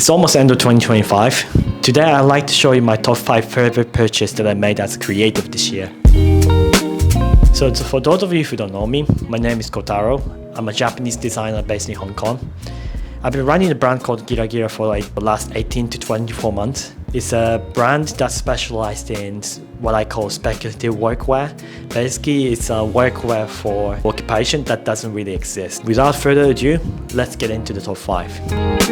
It's almost end of 2025. Today I'd like to show you my top 5 favorite purchases that I made as creative this year. So for those of you who don't know me, my name is Kotaro. I'm a Japanese designer based in Hong Kong. I've been running a brand called Gira Gira for like the last 18 to 24 months. It's a brand that's specialized in what I call speculative workwear. Basically, it's a workwear for occupation that doesn't really exist. Without further ado, let's get into the top 5.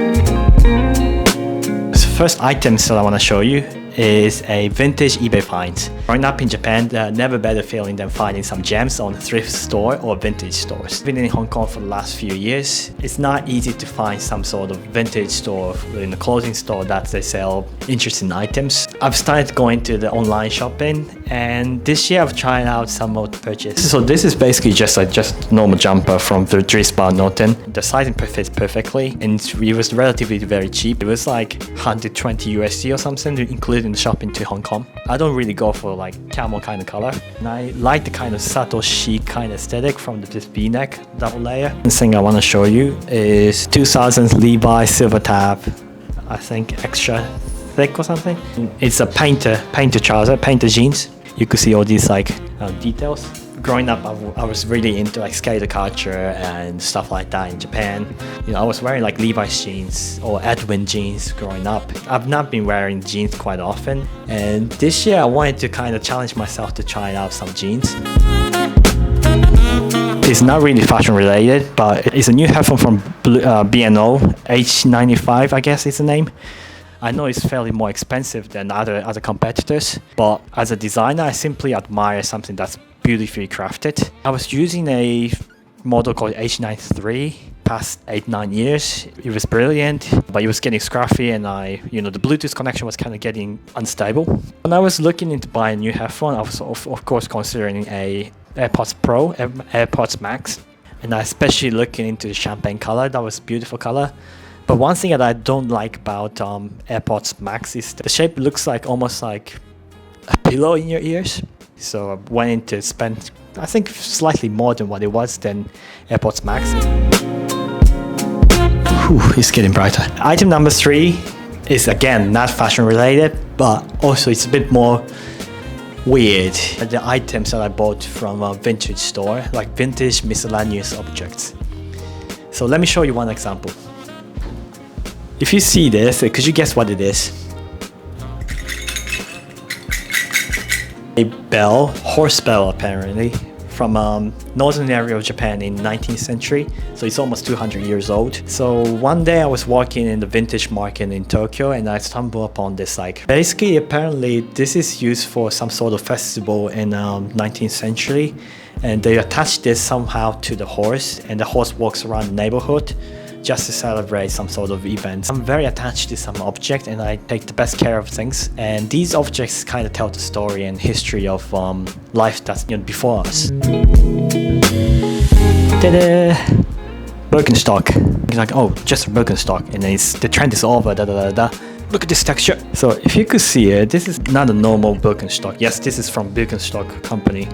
The first items that I want to show you is a vintage eBay find. Growing up in Japan, never better feeling than finding some gems on a thrift store or vintage stores. Been in Hong Kong for the last few years. It's not easy to find some sort of vintage store in a clothing store that they sell interesting items. I've started going to the online shopping, and this year I've tried out some of the purchases. So this is basically just a normal jumper from the Drispa Norton. The sizing fits perfectly, and it was relatively very cheap. It was like 120 USD or something, including the shopping to Hong Kong. I don't really go for like camel kind of color, and I like the kind of subtle chic kind of aesthetic from this V-neck double layer. The thing I want to show you is 2000s Levi silver tab, I think extra thick or something. It's a painter trouser, painter jeans. You could see all these like details. Growing up, I was really into like skater culture and stuff like that in Japan. You know, I was wearing like Levi's jeans or Edwin jeans growing up. I've not been wearing jeans quite often, and this year I wanted to kind of challenge myself to try out some jeans. It's not really fashion related, but it's a new headphone from B&O, H95 I guess is the name. I know it's fairly more expensive than other competitors, but as a designer, I simply admire something that's beautifully crafted. I was using a model called H93 past 8-9 years. It was brilliant, but it was getting scruffy, and the Bluetooth connection was kind of getting unstable. When I was looking into buying a new headphone, I was of course considering a AirPods Pro, AirPods Max, and I especially looking into the champagne color. That was a beautiful color. But one thing that I don't like about AirPods Max is the shape looks like almost like a pillow in your ears. So I went in to spend, I think, slightly more than what it was than AirPods Max. Whew, it's getting brighter. Item number 3 is again not fashion related, but also it's a bit more weird. The items that I bought from a vintage store, like vintage miscellaneous objects. So let me show you one example. If you see this, could you guess what it is? A bell, horse bell apparently, from northern area of Japan in 19th century. So it's almost 200 years old. So one day I was walking in the vintage market in Tokyo, and I stumbled upon this basically apparently this is used for some sort of festival in 19th century, and they attach this somehow to the horse, and the horse walks around the neighborhood just to celebrate some sort of event. I'm very attached to some object, and I take the best care of things. And these objects kind of tell the story and history of life that's before us. Ta-da! Birkenstock. It's like, oh, just a Birkenstock, and then the trend is over. Look at this texture. So if you could see it, this is not a normal Birkenstock. Yes, this is from Birkenstock company.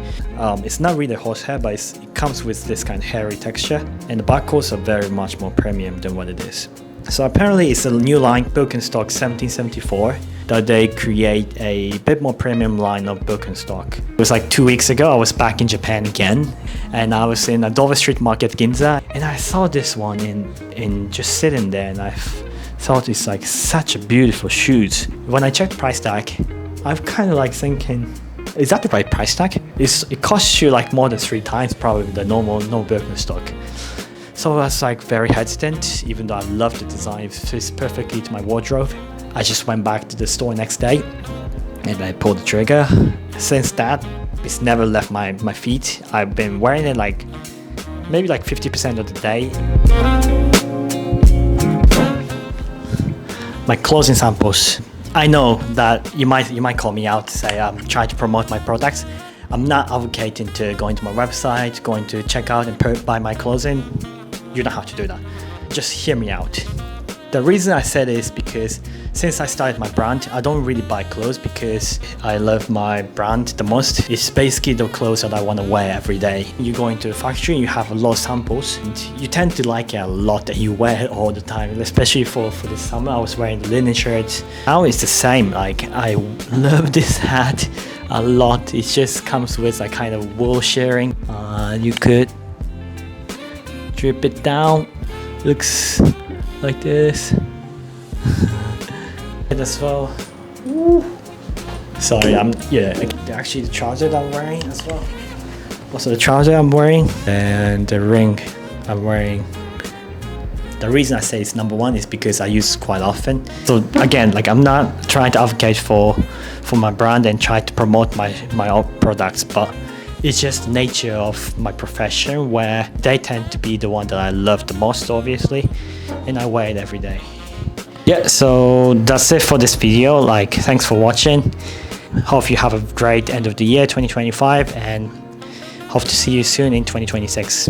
It's not really horsehair, but it comes with this kind of hairy texture, and the barcodes are very much more premium than what it is. So apparently it's a new line, Birkenstock 1774, that they create a bit more premium line of Birkenstock. It was like 2 weeks ago, I was back in Japan again, and I was in a Dover Street Market, Ginza, and I saw this one in just sitting there, and I thought it's like such a beautiful shoes. When I checked price tag, I'm kind of like thinking, is that the right price tag? It costs you like more than 3 times probably the normal Birkenstock. So I was like very hesitant, even though I love the design, it fits perfectly to my wardrobe. I just went back to the store next day and I pulled the trigger. Since that, it's never left my feet. I've been wearing it maybe 50% of the day. My clothing samples. I know that you might call me out to say I'm trying to promote my products. I'm not advocating to going to my website, going to check out and buy my clothing. You don't have to do that. Just hear me out. The reason I said it is because since I started my brand, I don't really buy clothes because I love my brand the most. It's basically the clothes that I want to wear every day. You go into a factory and you have a lot of samples and you tend to like it a lot that you wear it all the time. Especially for this summer, I was wearing the linen shirts. Now it's the same. Like, I love this hat a lot. It just comes with a kind of wool shearing. You could drip it down. Looks like this. And as well. Woo. Sorry, actually the trouser that I'm wearing as well. Also the trouser I'm wearing and the ring I'm wearing. The reason I say it's number one is because I use it quite often. So again, like, I'm not trying to advocate for my brand and try to promote my own products, but it's just the nature of my profession where they tend to be the one that I love the most, obviously, and I wear it every day. Yeah, so that's it for this video. Like, thanks for watching. Hope you have a great end of the year 2025 and hope to see you soon in 2026.